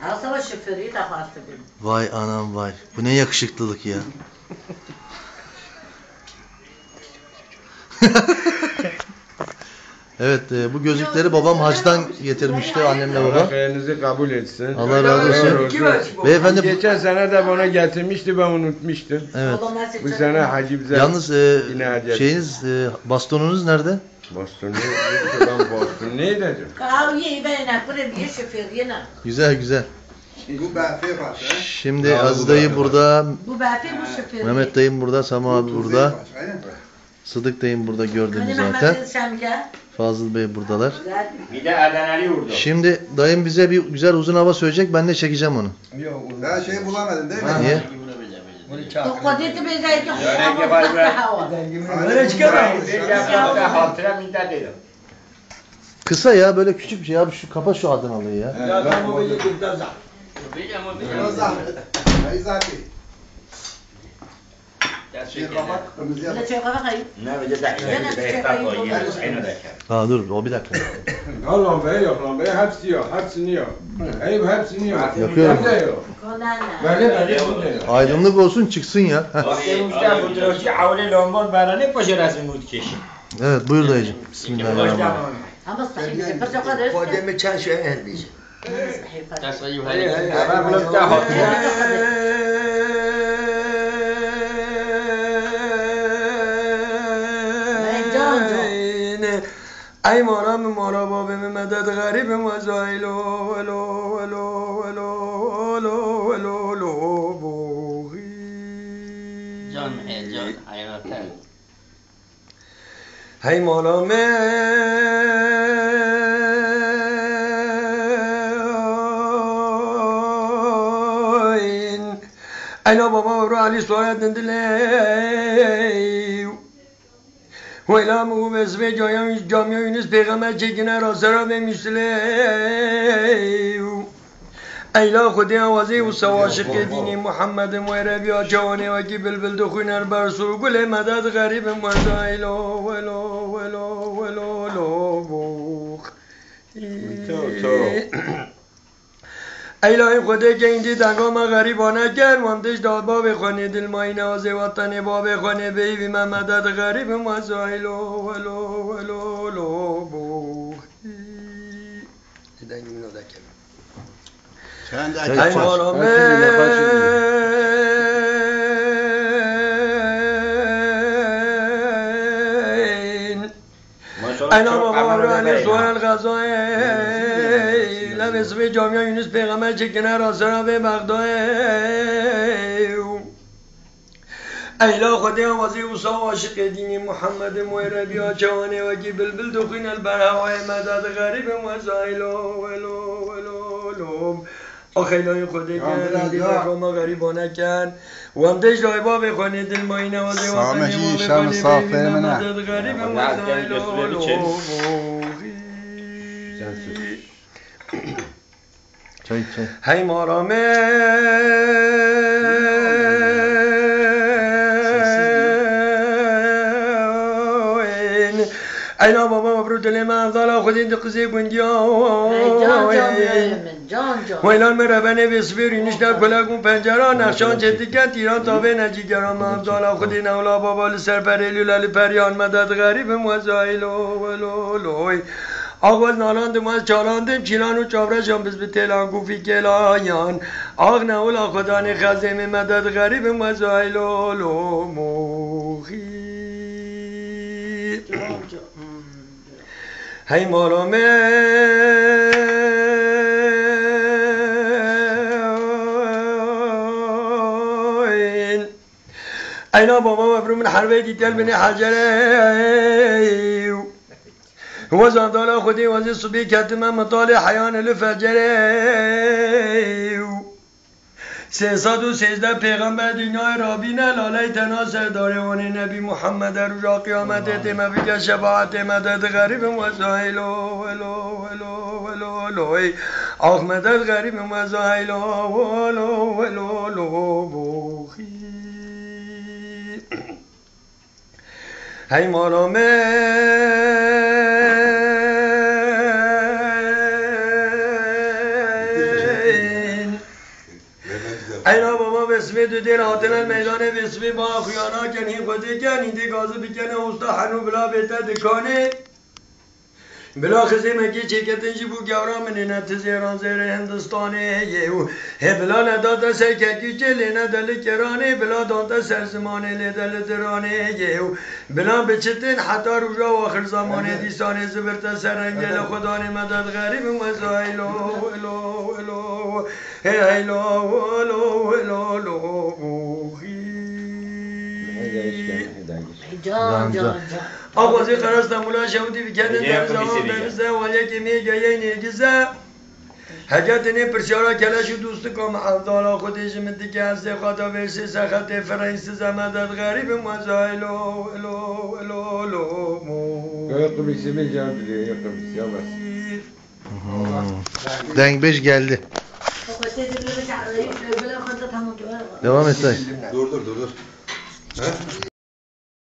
Asaba şoförü de farklı. Vay anam vay. Bu ne yakışıklılık ya. Evet, bu gözlükleri babam hacdan getirmişti, annemle Allah babam. hayırınızı kabul etsin. Allah razı olsun. Beyefendi, Geçen sene de bana getirmişti, ben unutmuştum. evet. Bu sene hacı bize Yalnız yine hacı. şeyiniz, bastonunuz nerede? Boston ne? Ben Boston ne dedim? Kahve ben buraya bir şoför yine. Güzel güzel. Bu Berfe var. Şimdi Aziz dayı burada, Bu belki bu şoför. Mehmet dayım burada, Sami abi burada, Aynen mi? Sıdık dayım burada gördüğünüz Hani zaten. Mehmet Şamika. Fazıl Bey buradalar. Güzel. Bir de Adana'lı vurdu. Şimdi dayım bize bir güzel uzun hava söyleyecek, ben de çekeceğim onu. Ben şeyi bulamadım değil mi? Niye? Tokodeti bezeyki Örnek var be. Böyle Ben bir yaprakta hatıra minnet dedim. Kısa ya, böyle küçük bir şey abi, şu kapa şu Adanalı'yı ya. Ya ben bu bilgi kurtaracağım. Rozak. Hayzati. Şey kapat kırmızı yap. Ne çay kahve kayıp. Ne bir de bekler koyayım. Aynı bekler. Ha dur, o bir dakika. Ha lambayı yok, lambayı hepsi yok, hepsini yok. Eyüp hepsini yok. Yapıyorum. Ben de yok. Konanla. Böyle bunu da yok. Aydınlık olsun, çıksın ya. Heh. Bakmışlar fotoğrafçı avle lombon bana ne poşe resmi vurdu keşi. Evet, buyur dayıcım. Bismillahirrahmanirrahim. Ama sahip pasa kadar. Podemy çay şu en diyeceğim. Tasayyu hayır. Ben bunu da hatıra. ای مارم مارا بابم مدد غریبم و زایلو ولو ولو ولو ولو ولو ولو بوغی Can can hayatlar. ای مارم اینا بابا رو علی سوالت دندلی ویلا مو بزوی جامعه یونس پیغمبر چگونه را سرا به مثله ایلا خودی آوازی و سواشق دینی محمد مویربی ها جوانه و کی بلبل دخوین بر سو گل مدد غریب مزایلو ولو ولو ولو لو بوخ ایلای خدا که اینجی دنگام غریبانه کرد وانتش داد باب خانه دل مای نواز وطن باب خانه بیوی من مدد غریب مزایلو ولو ولو لو بوخی دنگی منو دکم Sen de ای مارامه اینا بابا رو علی سوال غذای اسم جامعه یونس پیغمبر چکنه راسنا به مقدای ایلا خودی آوازی اوسا عاشق دینی محمد مویربی ها جوانه و کی بلبل دخین البرهوای مدد غریب وزایلو ولو ولو لوم آخیلای خودی که دیگه ما غریبانه کن و هم دش دایبا بخونه دل مایی نوازه وطنی ما بخونه بیوی مدد غریب وزایلو Çay çay. Hey marame اینا بابا مبروك لما افضل خودين دقزي بنديا ویلان مربنه بسفیری نشتر کلاگون پنجران نقشان جدیگن تیران تابه نجیگران مفضل خودین اولا بابا لسر پریلی لالی پریان مدد غریب موزایلو ولو لوی آغاز نالاندم از چالاندم چیلان و چابرشان بز به تلان گوفی کلایان آغ نولا خدا نخزم مدد غریب موزایلو لو موخی هی مارامه اینا بابا مبرو من حربه دیتل بنی حجره وزن دالا خودی وزی صبی کتم مطال حیان الفجره 313 پیغمبر دنیای رابینه لاله تنا سرداروان نبی محمد روژا قیامت اتمه بکر شفاعت مدد غریب وزایلو ولو ولو ولو لوی آخ مدد غریب وزایلو ولو ولو لو بوخی هی مارامه اینا بابا بسمی دو دیر آتن المیدان بسمی با خیانا کنی خودی کنی دی گازı بکنه اوستا حنو بلا بیتا دکانه بلا خزی مکی چکتنجی بو گورا منینه تزیران زیر هندستانه یهو he بلا نداتا سر ککی چلی ندل کرانه بلا دانتا سر زمانه لیدل درانه یهو بلا بچتن حتی روژا و آخر زمانه دیسانه زبرتا سرنگل خدانه مدد غریب وزا ایلو ایلو ایلو ایلو ایلو ایلو جان جان جان آبازی خرستم اولا شهودی بکردن در زمان دنزه ولی که میگه یه نیگزه حاجتنی پرسیارا کلاشو دوست کام عبدالله خودش مدی که از خدا ورسی سخت فرنس زمدد غریب مزایلو الو الو الو Ayakkabısı bir can biliyor, ayakkabısı yavaş. Dengbeş geldi. Devam et dayı. Dur.